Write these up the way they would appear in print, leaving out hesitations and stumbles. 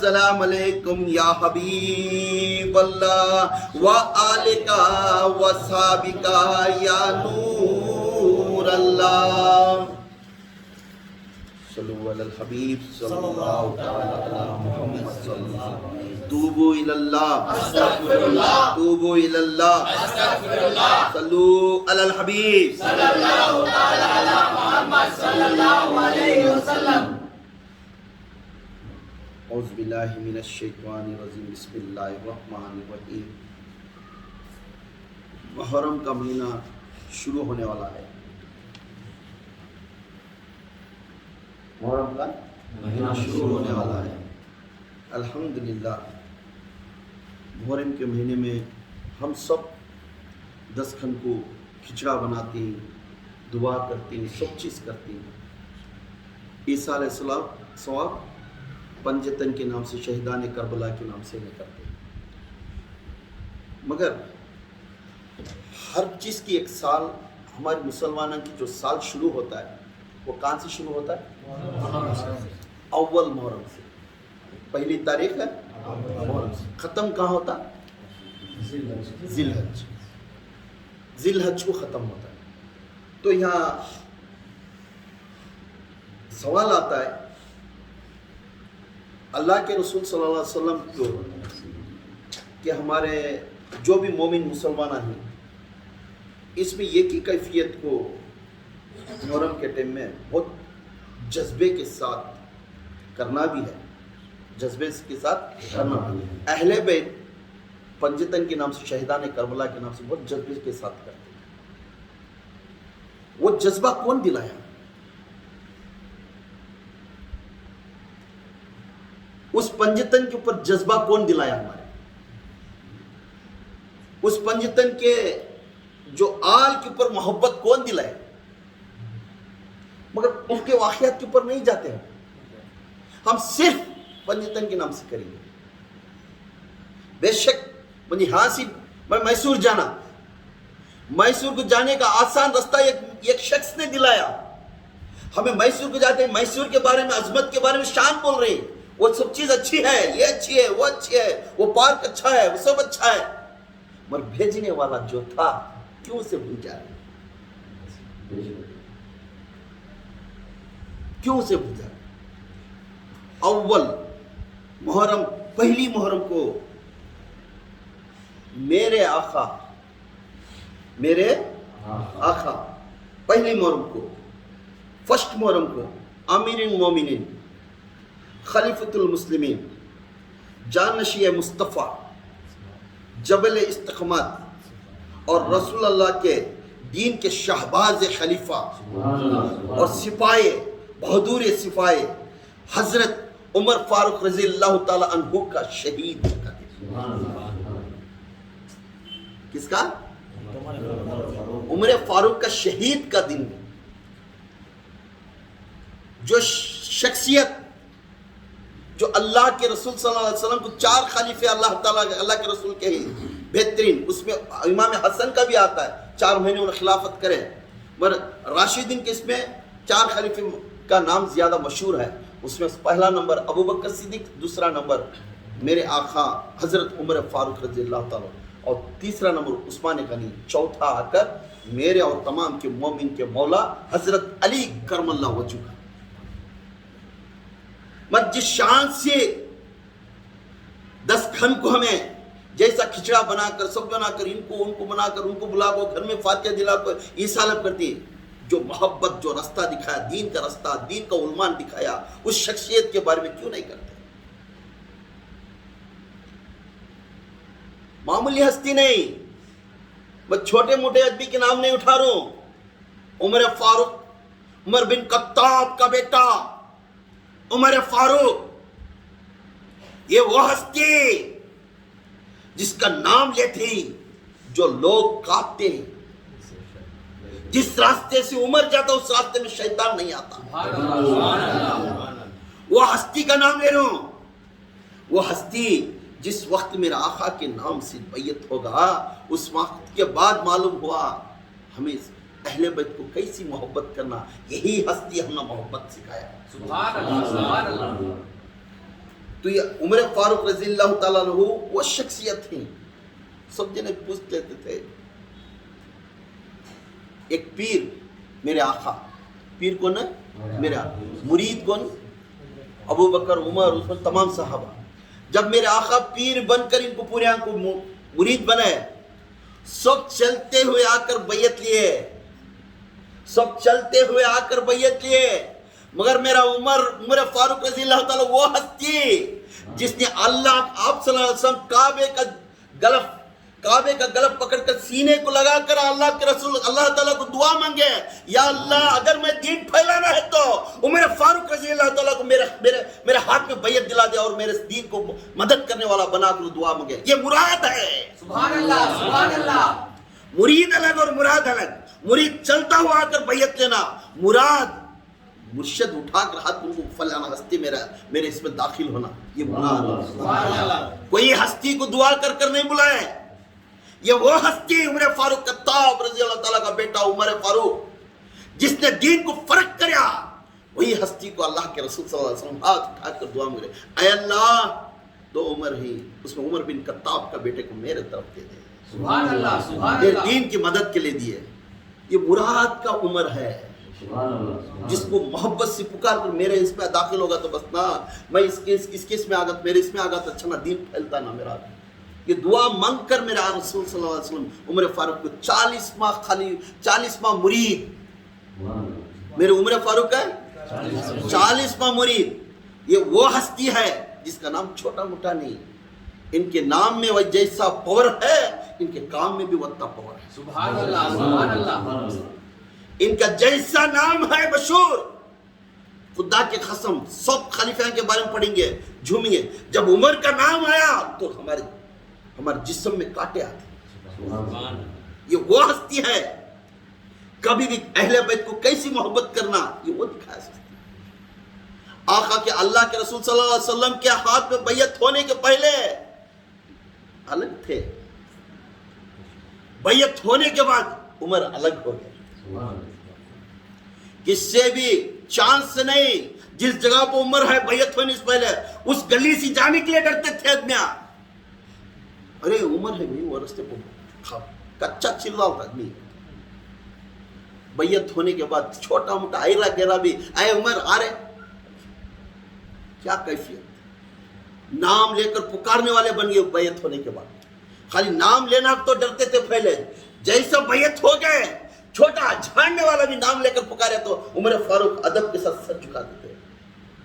السلام علیکم یا حبیب اللہ و آلکا و صحابکا یا نور اللہ. صلو علی الحبیب صلی اللہ علی محمد صلی اللہ علیہ وسلم. توبوا الی اللہ استغفر اللہ توبوا الی اللہ استغفر اللہ. صلو علی الحبیب صلی اللہ علی محمد صلی اللہ علیہ وسلم. اعوذ باللہ من الشیطان الرجیم. بسم اللہ الرحمن الرحیم. محرم کا مہینہ شروع ہونے والا ہے. محرم کا مہینہ شروع ہونے والا ہے. الحمدللہ محرم کے مہینے میں ہم سب 10 کھن کو کھچڑا بناتے ہیں, دعا کرتے ہیں, سب چیز کرتے ہیں. عیسیٰ علیہ السلام ثواب پنجتن کے نام سے, شہیدان کربلا کے نام سے نہیں کرتے. مگر ہر چیز کی ایک سال, ہمارے مسلمانوں کی جو سال شروع ہوتا ہے وہ کہاں سے شروع ہوتا ہے؟ اول محرم سے. پہلی تاریخ ہے محرم سے. ختم کہاں ہوتا؟ ذی الحج. ذی الحج کو ختم ہوتا ہے. تو یہاں سوال آتا ہے, اللہ کے رسول صلی اللہ علیہ وسلم کو کہ ہمارے جو بھی مومن مسلمان ہیں اس میں یہ کی کیفیت کو محرم کے ٹائم میں بہت جذبے کے ساتھ کرنا بھی ہے, جذبے کے ساتھ کرنا بھی ہے. اہل بیت پنجتن کے نام سے, شہیدان کربلا کے نام سے بہت جذبے کے ساتھ کرتے ہیں. وہ جذبہ کون دلایا؟ اس پنجتن کے اوپر جذبہ کون دلایا ہمارے؟ اس پنجتن کے جو آل کے اوپر محبت کون دلائے؟ مگر ان کے واقعات کے اوپر نہیں جاتے ہیں. ہم صرف پنجتن کے نام سے کریں گے. بے شک مجھے ہاں سی میں میسور جانا, میسور کو جانے کا آسان رستہ ایک شخص نے دلایا. ہمیں میسور کو جاتے ہیں, میسور کے بارے میں, عظمت کے بارے میں شان بول رہے ہیں, وہ سب چیز اچھی ہے, یہ اچھی ہے, وہ اچھی ہے, وہ پارک اچھا ہے, وہ سب اچھا ہے. مگر بھیجنے والا جو تھا کیوں اسے بھول جا رہے, کیوں اسے بھول جا رہے؟ اول محرم, پہلی محرم کو میرے آقا پہلی محرم کو, فرسٹ محرم کو امیر المومنین, خلیفۃ المسلمین, جانشی مصطفیٰ, جبل استقامت اور رسول اللہ کے دین کے شہباز خلیفہ اور سپاہی, بہادر سپاہی حضرت عمر فاروق رضی اللہ تعالی عنہ کا شہید کا دن. کس کا؟ عمر فاروق کا شہید کا دن. جو شخصیت جو اللہ کے رسول صلی اللہ علیہ وسلم کو 4 خلیفے اللہ کے رسول کے ہی بہترین, اس میں امام حسن کا بھی آتا ہے, 4 مہینے انہوں نے خلافت کرے. مگر راشدین کے اس میں 4 خلیفے کا نام زیادہ مشہور ہے. اس میں پہلا نمبر ابو بکر صدیق, دوسرا نمبر میرے آقا حضرت عمر فاروق رضی اللہ تعالیٰ, اور تیسرا نمبر عثمان غنی, چوتھا آ کر میرے اور تمام کے مومن کے مولا حضرت علی کرم اللہ وجہہ. جس شان سے 10 کھن کو ہمیں جیسا کھچڑا بنا کر, سب بنا کر, ان کو بنا کر, ان کو بلا کو گھر میں فاتحہ دلا کر ایسالب کرتی, جو محبت, جو رستہ دکھایا, دین کا رستہ, دین کا عنوان دکھایا, اس شخصیت کے بارے میں کیوں نہیں کرتے؟ معمولی ہستی نہیں, میں چھوٹے موٹے آدمی کے نام نہیں اٹھا رہا ہوں. عمر فاروق, عمر بن خطاب کا بیٹا عمر فاروق, یہ وہ ہستی جس کا نام لیتے ہی جو لوگ کانپتے ہیں. جس راستے سے عمر جاتا اس راستے میں شیطان نہیں آتا. وہ ہستی کا نام لے رہا ہوں. وہ ہستی جس وقت میرا آقا کے نام سے بیعت ہوگا, اس وقت کے بعد معلوم ہوا ہمیں اہل بیت کو کیسی محبت کرنا. یہی ہستی ہم نے محبت سکھایا. سبحان اللہ. تو یہ عمر فاروق رضی اللہ تعالیٰ عنہ وہ شخصیت تھی. سب جنے پوچھ لیتے تھے ایک پیر میرے آقا. پیر کون ہے؟ میرے آقا. مرید کون؟ ابو بکر، عمر، عثمان، تمام صحابہ. جب میرے آقا پیر بن کر ان کو پورے آنکھ کو مرید بنائے، سب چلتے ہوئے آ کر بیعت لیے، سب چلتے ہوئے آ کر بیعت لیے. مگر میرا عمر فاروق رضی اللہ تعالیٰ وہ ہستی جس نے اللہ آپ صلی اللہ علیہ وسلم کعبے کا گلف پکڑ کر سینے کو لگا کر اللہ کے رسول اللہ تعالیٰ کو دعا مانگے، یا اللہ اگر میں دین پھیلانا ہے تو عمر فاروق رضی اللہ تعالیٰ کو میرے ہاتھ میں بیعت دلا دے اور میرے دین کو مدد کرنے والا بنا کر دعا مانگے. یہ مراد ہے. سبحان اللہ، سبحان اللہ. مرید الگ اور مراد الگ. مرید چلتا ہوا آ کر بیعت لینا، مراد مرشد اٹھا کر ہاتھ ان کو فلانا ہستی میرے اس میں داخل ہونا، یہ مراد. کوئی ہستی کو دعا کر نہیں بلائے. یہ وہ ہستی عمر فاروق خطاب رضی اللہ تعالیٰ کا بیٹا عمر فاروق جس نے دین کو فرق کریا. وہی ہستی کو اللہ کے رسول صلی اللہ علیہ وسلم ہاتھ اٹھا کر دعا مانگے، اے اللہ دو عمر ہی، اس میں عمر بن خطاب کا بیٹے کو میرے طرف دے دے. سبحان اللہ، سبحان یہ اللہ. دین کی مدد کے لیے دیے. یہ مراد کا عمر ہے جس کو محبت سے پکار کر میرے اس میں داخل ہوگا تو بس نہ میں اس کے اس میں آگت میرے اس میں آگا تو اچھا نہ دین پھیلتا نہ میرا. یہ دعا مانگ کر میرے رسول صلی اللہ علیہ وسلم عمر فاروق کو 40 ماہ مرید. میرے عمر فاروق ہے 40 ماہ مرید. یہ وہ ہستی ہے جس کا نام چھوٹا موٹا نہیں. ان کے نام میں وہ جیسا پاور ہے ان کے کام میں بھی اتنا پاور ہے. سبحان اللہ، سبحان اللہ. ان کا جیسا نام ہے مشہور، خدا کے قسم سب خلیفہ کے بارے میں پڑھیں گے جھومیں گے. جب عمر کا نام آیا تو ہمارے جسم میں کانٹے آتے. یہ وہ ہستی ہے. کبھی بھی اہل بیت کو کیسی محبت کرنا یہ وہ دکھا سکتی. آقا کے اللہ کے رسول صلی اللہ علیہ وسلم کے ہاتھ میں بیعت ہونے کے پہلے الگ تھے، بیعت ہونے کے بعد عمر الگ ہو گئے. کس سے بھی چانس نہیں. جس جگہ پہ عمر ہے بیعت ہونے سے پہلے اس گلی سے جانے کے لیے ڈرتے تھے آدمی. ارے عمر ہے وہ رستے پہ کچا چل رہا ہوتا آدمی. بیعت ہونے کے بعد چھوٹا موٹا ایرا گیرا بھی اے عمر آ رہے. کیا کیفیت. نام لے کر پکارنے والے بن گئے بیعت ہونے کے بعد. خالی نام لینا تو ڈرتے تھے پہلے، جیسا بیعت ہو گئے چھوٹا جھاننے والا بھی نام لے کر پکارے تو عمر فاروق ادب کے ساتھ سر جھکا دیتے.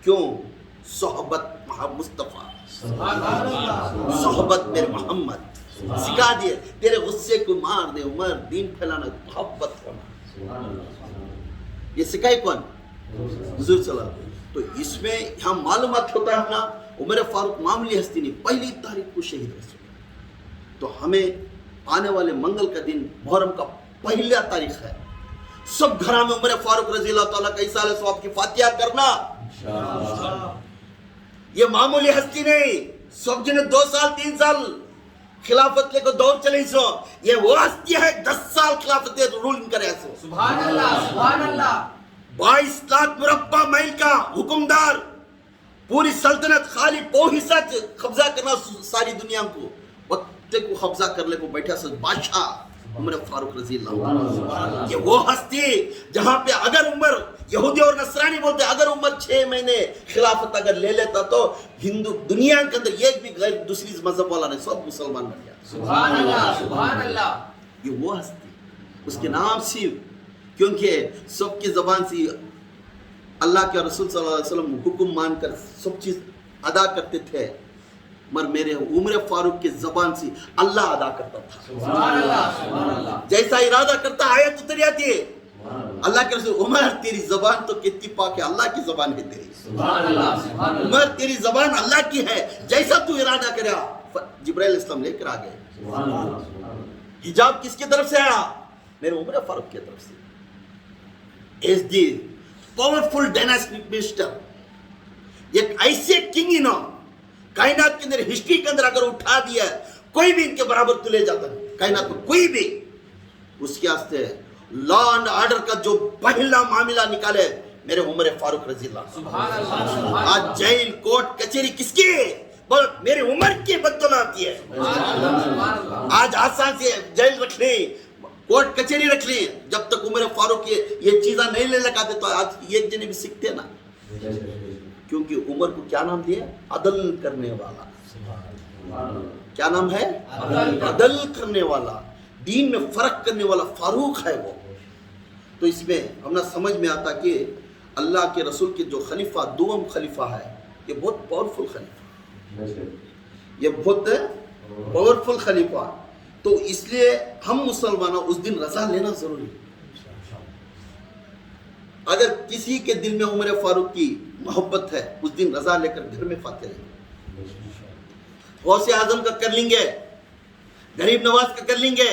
کیوں؟ صحبت مصطفیٰ، صحبت میرے محمد سکھا دیے. تیرے غصے کو مار دے عمر، دین پھیلانا، محبت ہونا. یہ سکھائے کون؟ حضور صلی اللہ علیہ وسلم. تو اس میں یہاں معلومات ہوتا ہے نا عمر فاروق معمولی ہستی نہیں، پہلی تاریخ کو شہید رسول. تو ہمیں آنے والے منگل کا دن محرم کا پہلا تاریخ ہے. سب گھروں میں عمر فاروق رضی اللہ تعالیٰ کا ایسال ثواب کی فاتحہ کرنا. یہ معمولی ہستی نہیں. سب جنہیں 2 سال 3 سال خلافت لے کو دور چلے سو. یہ وہ ہستی ہے 10 سال خلافت رول کرے سو. سبحان اللہ، سبحان اللہ. 22 لاکھ مربع میل کا حکمدار، پوری سلطنت خالی پوہیسا قبضہ کرنا ساری دنیا کو، وقت کو قبضہ کرنے کو بیٹھا سو بادشاہ عمر فاروق رضی اللہ. یہ وہ ہستی جہاں پہ اگر عمر یہودی اور نصرانی بولتے اگر عمر 6 مہینے خلافت اگر لے لیتا تو ہندو دنیا کے اندر ایک بھی غیر دوسری مذہب والا نہیں، سب مسلمان بن گیا. سبحان اللہ، سبحان اللہ. یہ وہ ہستی اس کے نام سے، کیونکہ سب کی زبان سے اللہ کے رسول صلی اللہ علیہ وسلم حکم مان کر سب چیز ادا کرتے تھے. مگر میرے عمر فاروق کی زبان سے اللہ ادا کرتا تھا. سبحان اللہ، سبحان اللہ. جیسا ارادہ کرتا آیت اتر آتی ہے. اللہ کے رسول عمر تیری زبان تو کتنی پاک ہے، اللہ کی زبان ہے تیری. سبحان اللہ، سبحان اللہ. عمر تیری زبان اللہ کی ہے، جیسا تو ارادہ کرا. جبرائیل اسلام لے کر آ گئے. سبحان اللہ، سبحان اللہ. حجاب کس کی طرف سے آیا؟ میرے عمر فاروق کی طرف سے. ایس دی پاورفل ڈائناسٹک مسٹر، ایک ایسے کنگ نا کائنات کے اندر ہسٹری کے اندر اگر اٹھا دیا کوئی بھی ان کے برابر تو لے جاتا ہے کائنات میں کوئی بھی. اس کے واسطے لا اینڈ آرڈر کا جو پہلا معاملہ نکالے میرے عمر فاروق رضی اللہ عنہ. سبحان اللہ سبحان آج جیل کوٹ کچہری کس کی ہے؟ بول میری عمر کی بدعنوانی ہے. اللہ. آج آسان سے جیل رکھ لیں, کوٹ کچہری رکھ لیں, جب تک عمر فاروق یہ چیزیں نہیں لے لگاتے تو آج ایک جنے بھی سیکھتے نا. کیونکہ عمر کو کیا نام دیا؟ عدل کرنے والا. کیا نام ہے؟ عدل کرنے والا, دین میں فرق کرنے والا فاروق ہے وہ. تو اس میں ہمیں سمجھ میں آتا کہ اللہ کے رسول کے جو خلیفہ دوم خلیفہ ہے یہ بہت پاورفل خلیفہ, یہ بہت پاورفل خلیفہ. تو اس لیے ہم مسلمانوں اس دن رضا لینا ضروری. اگر کسی کے دل میں عمر فاروق کی محبت ہے اس دن رضا لے کر گھر میں فاتح لیں گے. غوث اعظم کا کر لیں گے, غریب نواز کا کر لیں گے.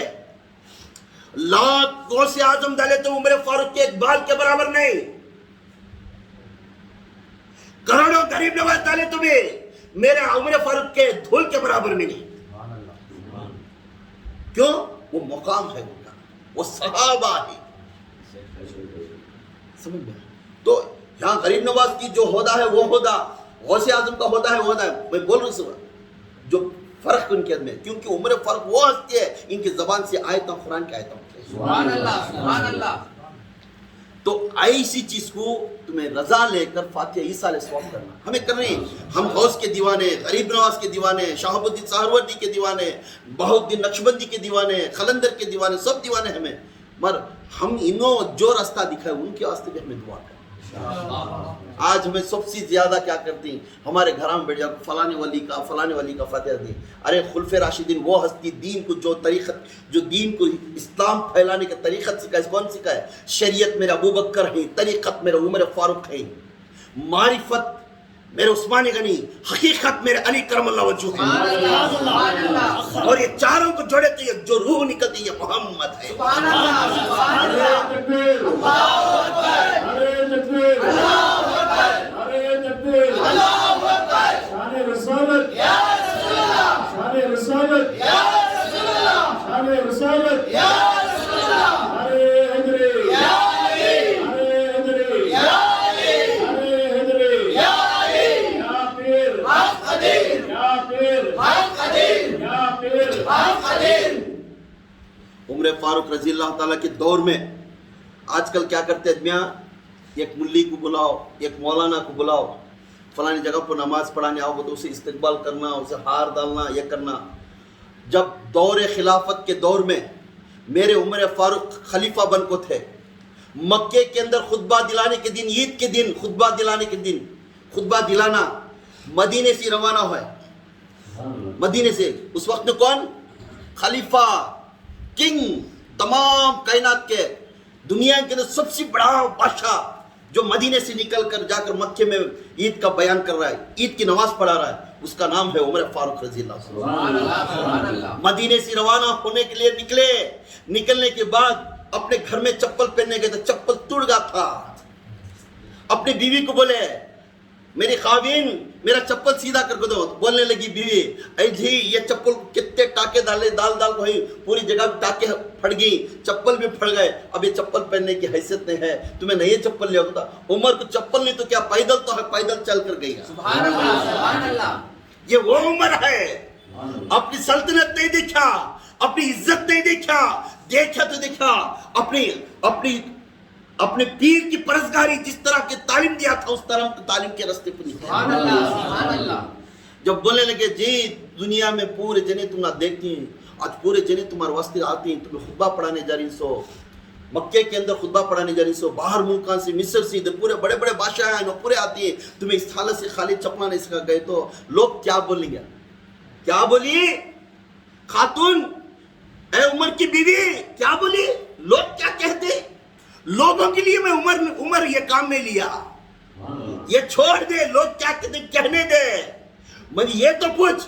لاکھ غوث اعظم ڈالے تو عمر فاروق کے ایک بال کے برابر نہیں. کروڑوں غریب نواز ڈالے تو بھی میرے عمر فاروق کے دھول کے برابر میں نہیں. کیوں؟ وہ مقام ہے ان کا, وہ صحابہ ہے. سمجھ میں. تو یہاں غریب نواز کی جو عہدہ ہے وہ عہدہ, غوث اعظم کا عہدہ ہے وہ عہدہ ہے. میں بول رہا ہوں جو فرق ان کے میں, کیونکہ عمر فاروق وہ ہستی ہے ان کی زبان سے آیتاں قرآن کی آیتاں. سبحان اللہ سبحان اللہ. تو ایسی چیز کو تمہیں رضا لے کر فاتحہ عیسیٰ علیہ السلام کرنا ہمیں کرنی ہے. ہم غوث کے دیوانے, غریب نواز کے دیوانے, شہاب الدین سہروردی کے دیوانے, بہاؤالدین نقشبندی کے دیوانے, خلندر کے دیوانے, سب دیوانے ہمیں. مگر ہم انہوں جو راستہ دکھائے ان کے واسطے بھی ہمیں دعا کریں. آج ہمیں سب سے زیادہ کیا کرتے ہیں, ہمارے گھر میں بیٹھ جا فلانے ولی کا فاتحہ دیں. ارے خلفۂ راشدین وہ ہستی دین کو جو طریقت, جو دین کو اسلام پھیلانے کا طریقت سکھائے, کون سکھائے؟ شریعت میرے ابو بکر ہیں, طریقت میرے عمر فاروق ہیں, معرفت میرے عثمان غنی, حقیقت میرے علی کرم اللہ وجہ ہیں. اور یہ چاروں کو جوڑے تو یہ جو روح نکلتی یہ محمد ہے. عمر فاروق رضی اللہ تعالیٰ کے دور میں آج کل کیا کرتے ہیں میاں, ایک ملی کو بلاؤ, ایک مولانا کو بلاؤ, فلانی جگہ پر نماز پڑھانے آؤ تو اسے استقبال کرنا, اسے ہار ڈالنا, یہ کرنا. جب دور خلافت کے دور میں میرے عمر فاروق خلیفہ بن کو تھے, مکے کے اندر خطبہ دلانے کے دن, عید کے دن خطبہ دلانے کے دن, خطبہ دلانا مدینے سے روانہ ہوئے. مدینے سے اس وقت میں کون خلیفہ, کنگ, تمام کائنات کے دنیا کے اندر سب سے بڑا بادشاہ جو مدینے سے نکل کر جا کر مکے میں عید کا بیان کر رہا ہے, عید کی نماز پڑھا رہا ہے, اس کا نام ہے عمر فاروق رضی اللہ عنہ. مدینے سے روانہ ہونے کے لیے نکلے, نکلنے کے بعد اپنے گھر میں چپل پہننے گئے تو چپل ٹوٹ گیا تھا. اپنی بیوی کو بولے میری خاوین میرا چپل سیدھا کر کے دو. بولنے لگی بیوی, اے جی یہ چپل کتنے ٹاکے ڈالے, ڈال وہی پوری جگہ ٹاکے پھٹ گئی, چپل بھی پھٹ گئے, اب یہ چپل پہننے کی حیثیت نہیں ہے, تمہیں نہیں چپل لیا ہوتا. عمر کو چپل نہیں تو کیا پیدل تو ہے, پیدل چل کر گئی. سبحان اللہ سبحان اللہ. یہ وہ عمر ہے, اپنی سلطنت نہیں دیکھا, اپنی عزت نہیں دیکھا, دیکھا تو دیکھا اپنے پیر کی پرستگاری, جس طرح کی تعلیم دیا تھا اس طرح کی تعلیم کے راستے پر نکلا. سبحان اللہ سبحان اللہ. جب بولنے لگے جی دنیا میں پورے جنے تم نہ دیکھتی ہیں, آج پورے جنے تمہارے واسطے آتی ہیں, تمہیں خطبہ پڑھانے جا رہی سو, مکے کے اندر خطبہ پڑھانے جا رہی سو, باہر ملکان سے, مصر سے, پورے بڑے بڑے بادشاہ ہیں وہ پورے آتی ہیں, تمہیں اس حالت سے خالی چپلا نہیں سکھا گئے تو لوگ کیا بولیں گے؟ کیا بولی خاتون, اے عمر کی بیوی کیا بولی؟ لوگ کیا کہتے؟ لوگوں کے لیے میں عمر یہ کام میں لیا, یہ چھوڑ دے, لوگ کیا کہتے کہنے دے. میں یہ تو پوچھ,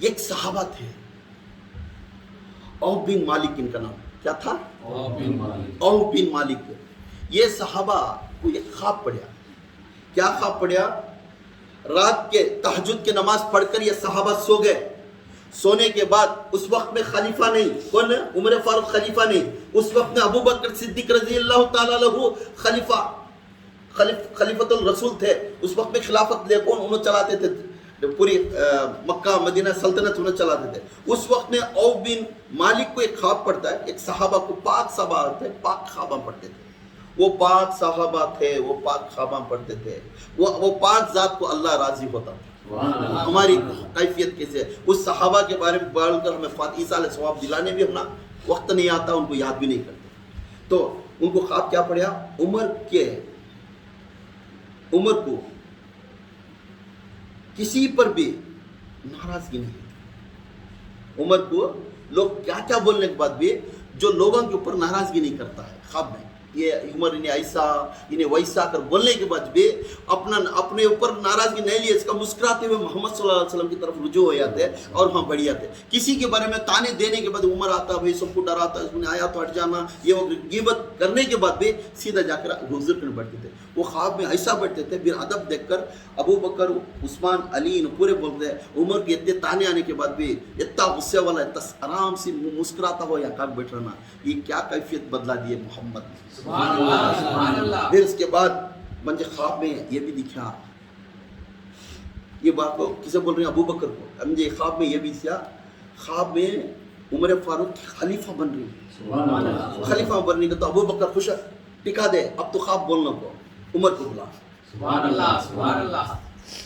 ایک صحابہ تھے اوف بن مالک ان کا نام کیا تھا اوف بن مالک. یہ صحابہ کو ایک خواب پڑیا. کیا خواب پڑیا؟ رات کے تہجد کی نماز پڑھ کر یہ صحابہ سو گئے. سونے کے بعد اس وقت میں خلیفہ نہیں, کون ہے؟ عمر فاروق خلیفہ نہیں, اس وقت میں ابو بکر صدیق رضی اللہ تعالیٰ عنہ خلیفۃ الرسول تھے. اس وقت میں خلافت لے کون انہوں چلاتے تھے, پوری مکہ مدینہ سلطنت انہوں چلاتے تھے. اس وقت میں اوف بن مالک کو ایک خواب پڑتا ہے. ایک صحابہ کو پاک صحابہ تھے, پاک خواباں پڑھتے تھے. وہ پاک صحابہ تھے, وہ پاک خواباں پڑھتے تھے. وہ پاک ذات کو اللہ راضی ہوتا تھا. ہماری کیفیت کیسے ہے؟ اس صحابہ کے بارے میں بیان کر ہمیں فاتحہ علیہ ثواب دلانے بھی اپنا وقت نہیں آتا, ان کو یاد بھی نہیں کرتے. تو ان کو خواب کیا پڑیا؟ عمر کو کسی پر بھی ناراضگی نہیں. عمر کو لوگ کیا کیا بولنے کے بعد بھی جو لوگوں کے اوپر ناراضگی نہیں کرتا ہے خواب میں. یہ عمر انہیں ایسا انہیں ویسا کر بولنے کے بعد بھی اپنے اوپر ناراضگی نہیں لیے, اس کا مسکراتے ہوئے محمد صلی اللہ علیہ وسلم کی طرف رجوع ہو جاتے اور وہاں بڑھ جاتے. کسی کے بارے میں تانے دینے کے بعد عمر آتا, بھائی سب کو ڈراتا, اس نے آیا تو ہٹ جانا, یہ غیبت کرنے کے بعد بھی سیدھا جا کر حضور کرنے بیٹھتے تھے. وہ خواب میں ایسا بیٹھتے تھے, پھر ادب دیکھ کر ابو بکر عثمان علی پورے بولتے ہیں. عمر کے اتنے تانے آنے کے بعد بھی اتنا غصے والا اتنا آرام سے مسکراتا ہو یا کام بیٹھ رہنا, یہ کیا کیفیت بدلا دی ہے محمد نے. پھر اس کے بعد مجھے خواب میں یہ بھی دکھا, یہ بات کو کسے بول رہے ہیں؟ ابو بکر کو. مجھے خواب میں یہ بھی دکھا, خواب میں عمر فاروق خلیفہ بن رہی ہے. خلیفہ بننے کا تو ابو بکر خوش ہے, ٹکا دے اب تو خواب بولنا کو. عمر کو بلا, سبحان اللہ سبحان اللہ,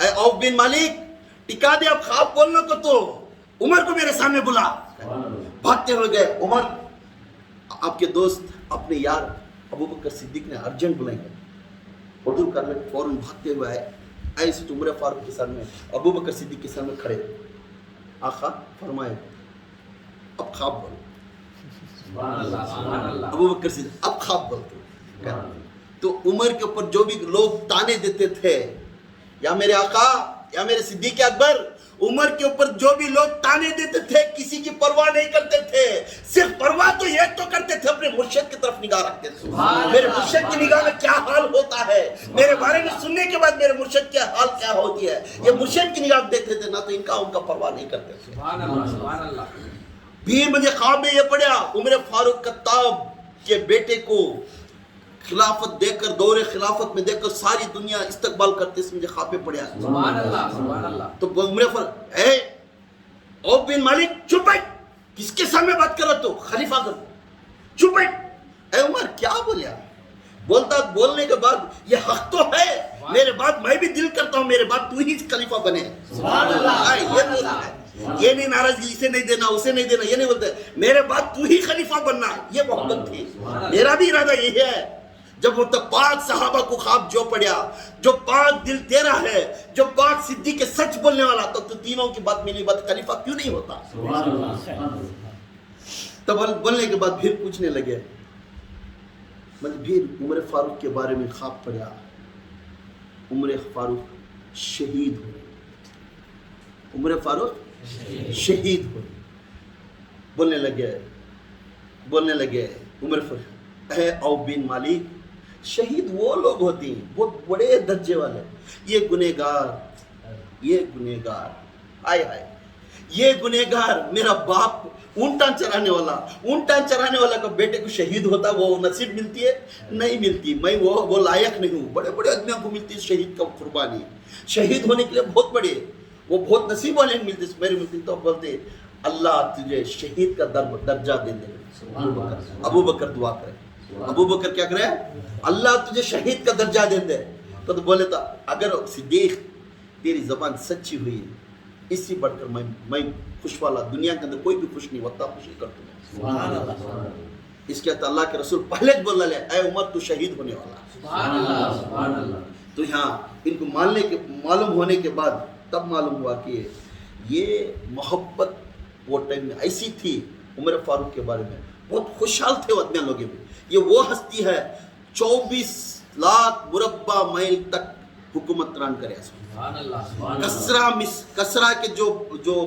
اے اوف بن مالک ٹکا دے اب خواب بولنا کو, تو عمر کو میرے سامنے بلا. بھاگتے ہوئے گئے. عمر آپ کے دوست اپنے یار ابو بکر صدیق نے ارجنٹ بلائیں گے, اردو کر لیں, فوراً بھاگتے ہوئے آئے. ایسے عمر فاروق کے سامنے ابو بکر صدیق کے سامنے کھڑے. آقا فرمائے اب خواب بولو. سبحان اللہ سبحان اللہ. ابو بکر صدیق اب خواب بولتے. تو عمر کے اوپر جو بھی لوگ تانے دیتے تھے, یا میرے آقا یا میرے صدیق اکبر, عمر کے اوپر جو بھی لوگ تانے دیتے تھے کسی کی پرواہ نہیں کرتے تھے. صرف پرواہ تو یہ تو کرتے تھے اپنے مرشد کی طرف نگاہ رکھتے تھے. میرے مرشد کی نگاہ میں کیا حال ہوتا ہے, میرے بارے میں سننے کے بعد میرے مرشد کی حال کیا ہوتی ہے, یہ مرشد کی نگاہ دیکھتے تھے, نہ تو ان کا پرواہ نہیں کرتے تھے. سبحان اللہ سبحان اللہ. بھی مجھے خواب میں یہ پڑھا, عمر فاروق خطاب کے بیٹے کو خلافت دے کر, دور خلافت میں دے کر ساری دنیا استقبال کرتے, اس مجھے خواب میں پڑھا. سبحان اللہ سبحان اللہ. تو عمر فاروق اے اوف بن مالک چپ بیٹھ, کس کے سامنے بات کر رہا تو خلیفہ کر, چپ بیٹھ. اے عمر کیا بولیا؟ بولتا بولنے کے بعد یہ حق تو ہے, میرے بعد میں بھی دل کرتا ہوں میرے بعد تو ہی خلیفہ بنے. سبحان اللہ. یہ بولتا ہے, یہ نہیں ناراضگی اسے نہیں دینا اسے نہیں دینا, یہ نہیں بولتے میرے بعد تو ہی خلیفہ بننا. یہ محبت تھی. میرا بھی ارادہ یہی ہے. جب وہ پاک صحابہ کو خواب جو پڑیا, جو پاک دل تیرا ہے, جو پاک صدیق کے سچ بولنے والا, تو تینوں کی بات ملی بات خلیفہ کیوں نہیں ہوتا؟ تب بولنے کے بعد پھر پوچھنے لگے, پھر عمر فاروق کے بارے میں خواب پڑیا. عمر فاروق شہید ہوئے, عمر فاروق شہید ہوئے. بولنے لگے عمر فاروق اے اوف بن مالک, شہید وہ لوگ ہوتے ہیں بہت بڑے درجے والے, یہ گنہگار آئے یہ گنہگار میرا باپ اونٹاں چرانے والا کا بیٹے کو شہید ہوتا, وہ نصیب ملتی ہے نہیں ملتی. میں وہ لائق نہیں ہوں. بڑے بڑے آدمیوں کو ملتی ہے شہید کا قربانی, شہید ہونے کے لیے بہت بڑے, وہ بہت نصیب والے ملتے, میرے ملتی. تو بولتے اللہ تجھے شہید کا درجہ دے دے. ابو بکر دعا کرے, ابو بکر کیا کرے, اللہ تجھے شہید کا درجہ دے دے. تو بولے تھا اگر صدیق تیری زبان سچی ہوئی, اس سے بڑھ کر میں خوش والا دنیا کے اندر کوئی بھی خوش نہیں ہوتا, خوشی کرتا ہوں. اس کے اللہ کے رسول پہلے بولنا لے, اے عمر تو شہید ہونے والا. سبحان اللہ سبحان اللہ. تو یہاں ان کو معلوم ہونے کے بعد تب معلوم ہوا کہ یہ محبت وہ ٹائم میں ایسی تھی. عمر فاروق کے بارے میں بہت خوشحال تھے وہ اتنے لوگوں میں. یہ وہ ہستی ہے 24 لاکھ مربع میل تک حکومت ران کرے. سبحان اللہ سبحان اللہ. کسرا کے جو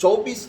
24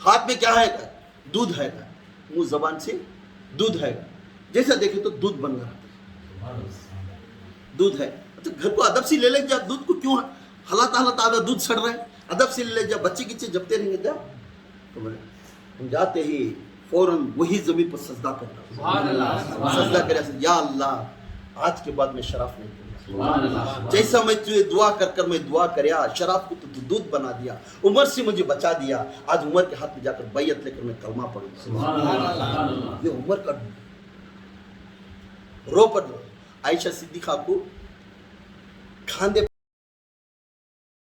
ہاتھ میں کیا ہے گا؟ دودھ ہے گا، منہ زبان سے دودھ ہے گا، جیسا دیکھے تو دودھ بن رہا ہے، دودھ ہے. اچھا گھر کو ادب سے لے لیں جب دودھ کو کیوں ہلاتا آدھا دودھ سڑ رہا ہے، ادب سے لے لیں جب بچے کی چیز جبتے رہیں گے جب تو ہم جاتے ہی فوراً وہی زمین پر سجدہ کرنا، سجدہ کرے یا اللہ آج کے بعد میں شراب نہیں کروں، جیسا میں تجھے دعا کر میں دعا کریا، شراب کو تو دودھ بنا دیا، عمر سے مجھے بچا دیا، آج عمر کے ہاتھ میں جا کر بیعت لے کر میں کلمہ پڑھوں گا. یہ عمر کا رو پر عائشہ صدیقہ کو کھاندے